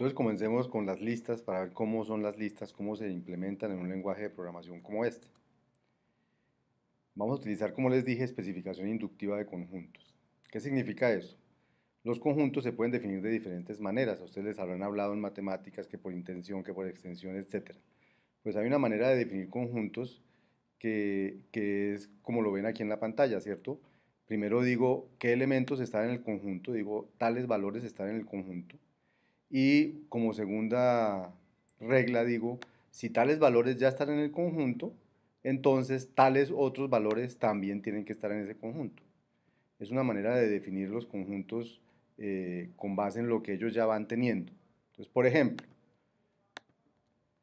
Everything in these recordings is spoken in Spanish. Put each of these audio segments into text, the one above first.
Entonces comencemos con las listas para ver cómo son las listas, cómo se implementan en un lenguaje de programación como este. Vamos a utilizar, como les dije, especificación inductiva de conjuntos. ¿Qué significa eso? Los conjuntos se pueden definir de diferentes maneras. A ustedes les habrán hablado en matemáticas que por intención, que por extensión, etc. Pues hay una manera de definir conjuntos que es como lo ven aquí en la pantalla, ¿cierto? Primero digo qué elementos están en el conjunto, digo tales valores están en el conjunto. Y como segunda regla digo, si tales valores ya están en el conjunto, entonces tales otros valores también tienen que estar en ese conjunto. Es una manera de definir los conjuntos con base en lo que ellos ya van teniendo. Entonces, por ejemplo,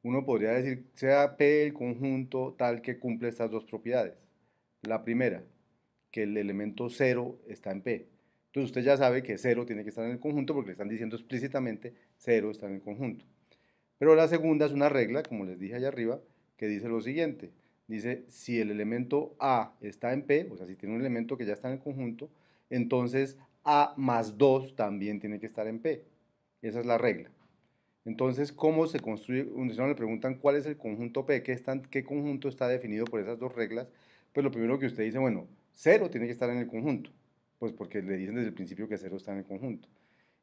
uno podría decir, sea P el conjunto tal que cumple estas dos propiedades. La primera, que el elemento 0 está en P. Entonces usted ya sabe que 0 tiene que estar en el conjunto porque le están diciendo explícitamente 0 está en el conjunto. Pero la segunda es una regla, como les dije allá arriba, que dice lo siguiente. Dice, si el elemento A está en P, o sea, si tiene un elemento que ya está en el conjunto, entonces A más 2 también tiene que estar en P. Esa es la regla. Entonces, ¿cómo se construye? Si no le preguntan cuál es el conjunto P, qué conjunto está definido por esas dos reglas, pues lo primero que usted dice, bueno, 0 tiene que estar en el conjunto, pues porque le dicen desde el principio que 0 está en el conjunto.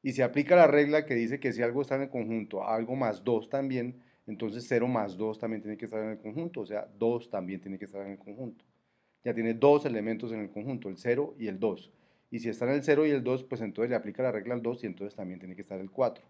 Y se aplica la regla que dice que si algo está en el conjunto, algo más 2 también, entonces 0 más 2 también tiene que estar en el conjunto, o sea, 2 también tiene que estar en el conjunto. Ya tiene dos elementos en el conjunto, el 0 y el 2. Y si están el 0 y el 2, pues entonces le aplica la regla al 2 y entonces también tiene que estar el 4.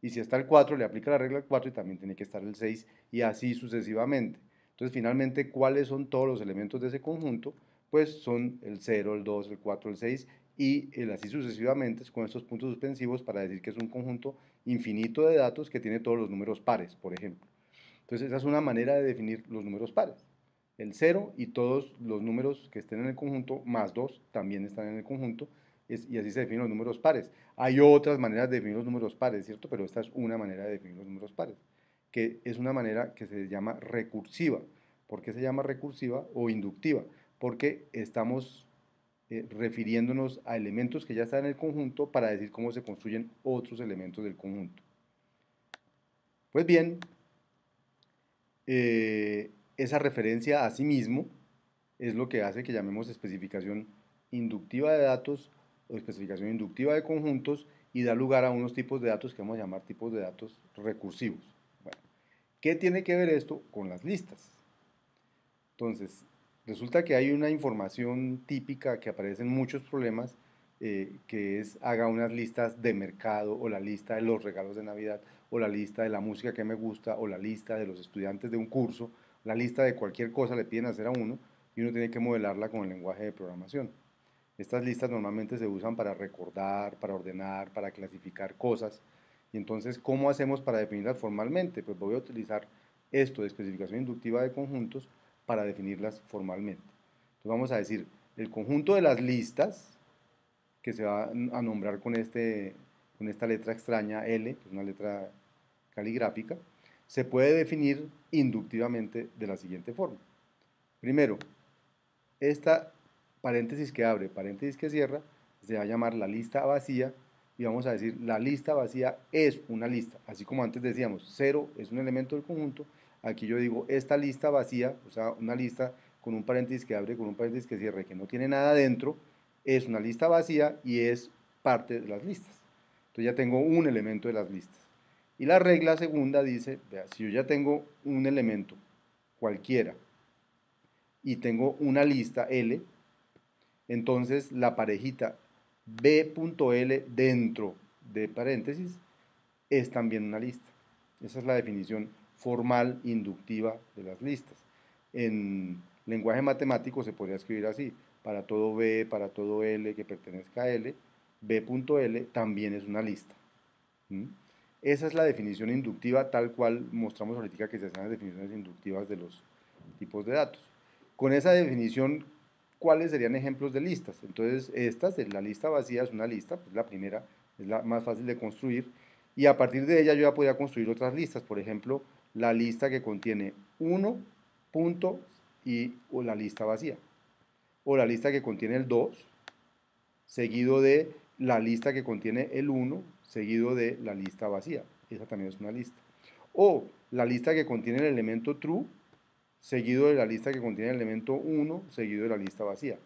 Y si está el 4, le aplica la regla al 4 y también tiene que estar el 6 y así sucesivamente. Entonces, finalmente, ¿cuáles son todos los elementos de ese conjunto? Pues son el 0, el 2, el 4, el 6 y el así sucesivamente con estos puntos suspensivos para decir que es un conjunto infinito de datos que tiene todos los números pares, por ejemplo. Entonces, esa es una manera de definir los números pares. El 0 y todos los números que estén en el conjunto, más 2, también están en el conjunto, y así se definen los números pares. Hay otras maneras de definir los números pares, ¿cierto? Pero esta es una manera de definir los números pares, que es una manera que se llama recursiva. ¿Por qué se llama recursiva o inductiva? Porque estamos refiriéndonos a elementos que ya están en el conjunto para decir cómo se construyen otros elementos del conjunto. Pues bien, esa referencia a sí mismo es lo que hace que llamemos especificación inductiva de datos o especificación inductiva de conjuntos y da lugar a unos tipos de datos que vamos a llamar tipos de datos recursivos. Bueno, ¿qué tiene que ver esto con las listas? Entonces, resulta que hay una información típica que aparece en muchos problemas, que es haga unas listas de mercado o la lista de los regalos de Navidad o la lista de la música que me gusta o la lista de los estudiantes de un curso, la lista de cualquier cosa le piden hacer a uno y uno tiene que modelarla con el lenguaje de programación. Estas listas normalmente se usan para recordar, para ordenar, para clasificar cosas. Y entonces, ¿cómo hacemos para definirlas formalmente? Pues voy a utilizar esto de especificación inductiva de conjuntos para definirlas formalmente. Entonces vamos a decir, el conjunto de las listas, que se va a nombrar con esta letra extraña L, que es una letra caligráfica, se puede definir inductivamente de la siguiente forma. Primero, esta paréntesis que abre, paréntesis que cierra, se va a llamar la lista vacía y vamos a decir la lista vacía es una lista. Así como antes decíamos, 0 es un elemento del conjunto, aquí yo digo esta lista vacía, o sea, una lista con un paréntesis que abre, con un paréntesis que cierra, que no tiene nada dentro, es una lista vacía y es parte de las listas. Entonces ya tengo un elemento de las listas. Y la regla segunda dice, vea, si yo ya tengo un elemento cualquiera y tengo una lista L, entonces la parejita B.L dentro de paréntesis es también una lista. Esa es la definición formal inductiva de las listas. En lenguaje matemático se podría escribir así, para todo B, para todo L que pertenezca a L, B.L también es una lista. ¿Mm? Esa es la definición inductiva tal cual mostramos ahorita que se hacen las definiciones inductivas de los tipos de datos. Con esa definición, ¿cuáles serían ejemplos de listas? Entonces, la lista vacía es una lista, pues la primera es la más fácil de construir, y a partir de ella yo ya podría construir otras listas, por ejemplo, la lista que contiene 1, punto, o la lista vacía, o la lista que contiene el 2, seguido de la lista que contiene el 1, seguido de la lista vacía. esa también es una lista. O la lista que contiene el elemento true, seguido de la lista que contiene el elemento 1, seguido de la lista vacía.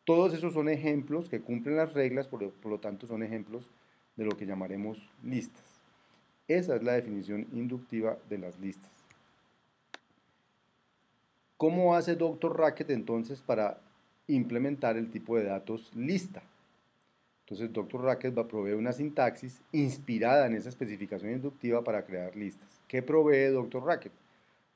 Todos esos son ejemplos que cumplen las reglas, por lo tanto son ejemplos de lo que llamaremos listas. Esa es la definición inductiva de las listas. ¿Cómo hace Dr. Racket entonces para implementar el tipo de datos lista? Entonces Dr. Racket provee una sintaxis inspirada en esa especificación inductiva para crear listas. ¿Qué provee Dr. Racket?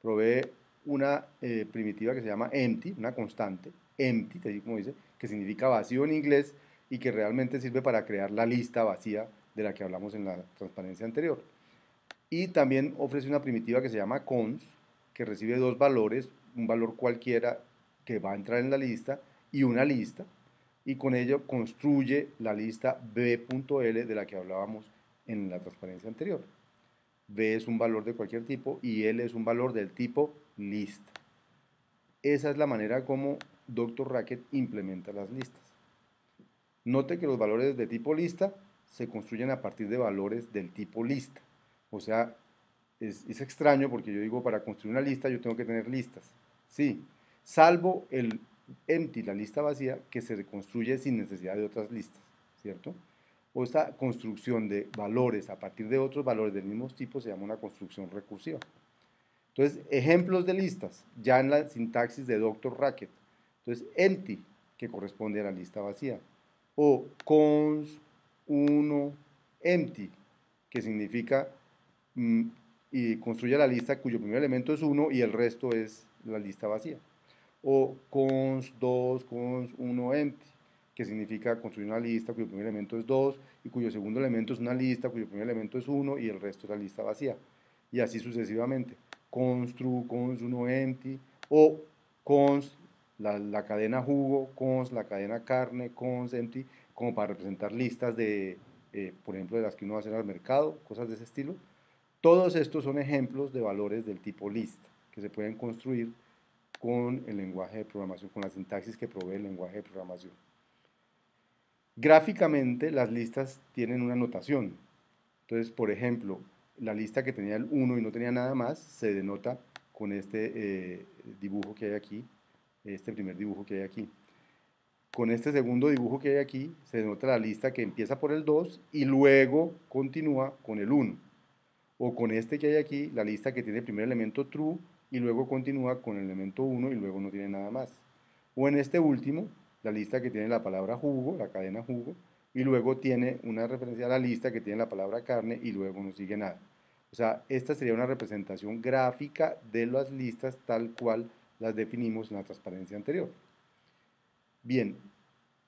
Provee una primitiva que se llama empty, una constante, empty, así como dice, que significa vacío en inglés y que realmente sirve para crear la lista vacía de la que hablamos en la transparencia anterior. Y también ofrece una primitiva que se llama cons, que recibe dos valores, un valor cualquiera que va a entrar en la lista y una lista, y con ello construye la lista b.l de la que hablábamos en la transparencia anterior. B es un valor de cualquier tipo y L es un valor del tipo lista. Esa es la manera como Dr. Racket implementa las listas. Note que los valores de tipo lista se construyen a partir de valores del tipo lista. O sea, es extraño porque yo digo, para construir una lista yo tengo que tener listas. Sí, salvo el empty, la lista vacía, que se reconstruye sin necesidad de otras listas, ¿cierto? O esta construcción de valores a partir de otros valores del mismo tipo se llama una construcción recursiva. Entonces, ejemplos de listas, ya en la sintaxis de Dr. Racket. Entonces, empty, que corresponde a la lista vacía. O cons 1 empty, que significa y construye la lista cuyo primer elemento es 1 y el resto es la lista vacía. O cons 2, cons 1 empty, que significa construir una lista cuyo primer elemento es 2 y cuyo segundo elemento es una lista cuyo primer elemento es 1 y el resto es la lista vacía. Y así sucesivamente. Cons true, cons 1 empty, o cons la cadena jugo, cons la cadena carne, cons empty, como para representar listas de, por ejemplo, de las que uno va a hacer al mercado, cosas de ese estilo. Todos estos son ejemplos de valores del tipo list que se pueden construir con el lenguaje de programación, con la sintaxis que provee el lenguaje de programación. Gráficamente, las listas tienen una notación. Entonces, por ejemplo, la lista que tenía el 1 y no tenía nada más se denota con este dibujo que hay aquí, este primer dibujo que hay aquí. Con este segundo dibujo que hay aquí se denota la lista que empieza por el 2 y luego continúa con el 1. O con este que hay aquí, la lista que tiene el primer elemento true y luego continúa con el elemento 1 y luego no tiene nada más. O en este último, la lista que tiene la palabra jugo, la cadena jugo, y luego tiene una referencia a la lista que tiene la palabra carne y luego no sigue nada. O sea, esta sería una representación gráfica de las listas tal cual las definimos en la transparencia anterior. Bien,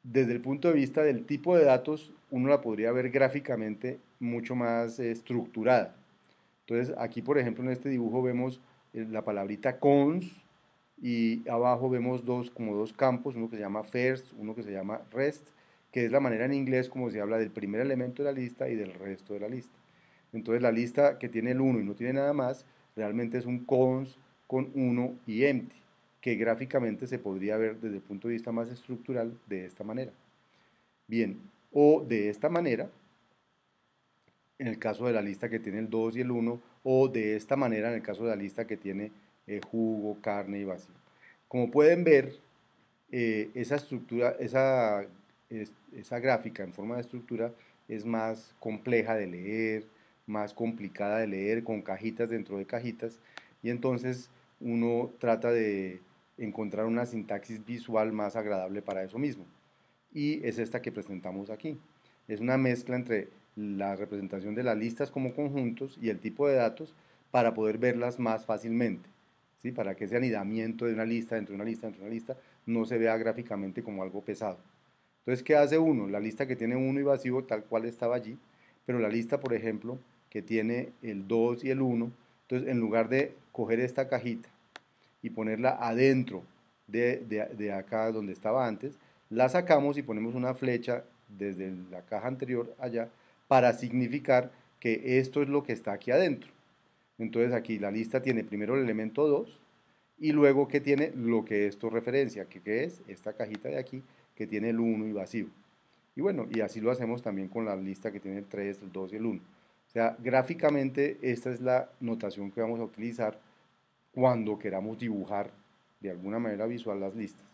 desde el punto de vista del tipo de datos, uno la podría ver gráficamente mucho más estructurada. Entonces, aquí, por ejemplo, en este dibujo vemos la palabrita cons y abajo vemos como dos campos, uno que se llama first, uno que se llama rest, que es la manera en inglés como se habla del primer elemento de la lista y del resto de la lista. Entonces, la lista que tiene el 1 y no tiene nada más, realmente es un cons con 1 y empty, que gráficamente se podría ver desde el punto de vista más estructural de esta manera. Bien, o de esta manera, en el caso de la lista que tiene el 2 y el 1, o de esta manera en el caso de la lista que tiene jugo, carne y vacío. Como pueden ver, esa estructura, esa gráfica en forma de estructura es más compleja de leer, más complicada de leer, con cajitas dentro de cajitas, y entonces uno trata de encontrar una sintaxis visual más agradable para eso mismo. Y es esta que presentamos aquí. Es una mezcla entre la representación de las listas como conjuntos y el tipo de datos para poder verlas más fácilmente, ¿sí? Para que ese anidamiento de una lista dentro de una lista dentro de una lista no se vea gráficamente como algo pesado. Entonces, ¿qué hace uno? La lista que tiene 1 y vacío tal cual estaba allí, pero la lista, por ejemplo, que tiene el 2 y el 1, entonces en lugar de coger esta cajita y ponerla adentro de acá donde estaba antes, la sacamos y ponemos una flecha desde la caja anterior allá para significar que esto es lo que está aquí adentro. Entonces aquí la lista tiene primero el elemento 2 y luego que tiene lo que esto referencia, que es esta cajita de aquí que tiene el 1 y vacío. Y bueno, y así lo hacemos también con la lista que tiene el 3, el 2 y el 1. O sea, gráficamente esta es la notación que vamos a utilizar cuando queramos dibujar de alguna manera visual las listas.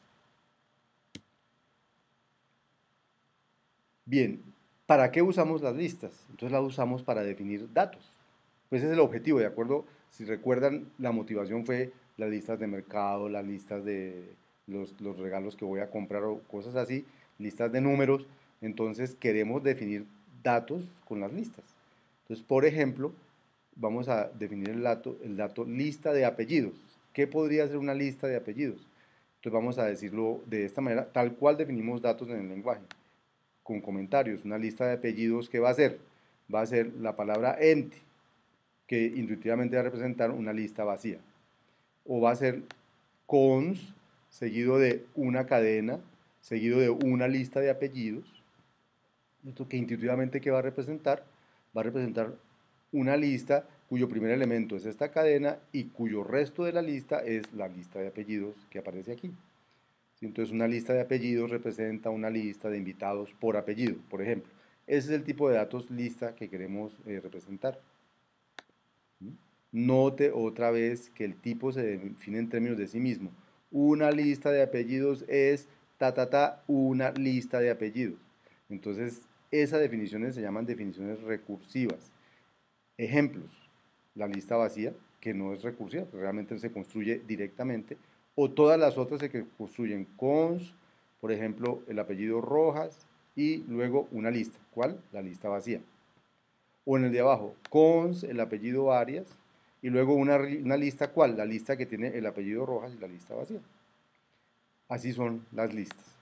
Bien, ¿para qué usamos las listas? Entonces las usamos para definir datos. Pues ese es el objetivo, ¿de acuerdo? Si recuerdan, la motivación fue las listas de mercado, las listas de los regalos que voy a comprar o cosas así, listas de números. Entonces queremos definir datos con las listas. Entonces, por ejemplo, vamos a definir el dato lista de apellidos. ¿Qué podría ser una lista de apellidos? Entonces vamos a decirlo de esta manera, tal cual definimos datos en el lenguaje, con comentarios. Una lista de apellidos, ¿qué va a ser? Va a ser la palabra empty, que intuitivamente va a representar una lista vacía. O va a ser cons, seguido de una cadena, seguido de una lista de apellidos. Esto que intuitivamente, ¿qué va a representar? Va a representar una lista cuyo primer elemento es esta cadena y cuyo resto de la lista es la lista de apellidos que aparece aquí. Entonces una lista de apellidos representa una lista de invitados por apellido, por ejemplo. Ese es el tipo de datos lista que queremos representar. Note otra vez que el tipo se define en términos de sí mismo. Una lista de apellidos es una lista de apellidos. Entonces, esas definiciones se llaman definiciones recursivas. Ejemplos, la lista vacía, que no es recursiva, que realmente se construye directamente, o todas las otras que construyen cons, por ejemplo, el apellido Rojas, y luego una lista. ¿Cuál? La lista vacía. O en el de abajo, cons, el apellido Arias, y luego una lista, ¿cuál? La lista que tiene el apellido Rojas y la lista vacía. Así son las listas.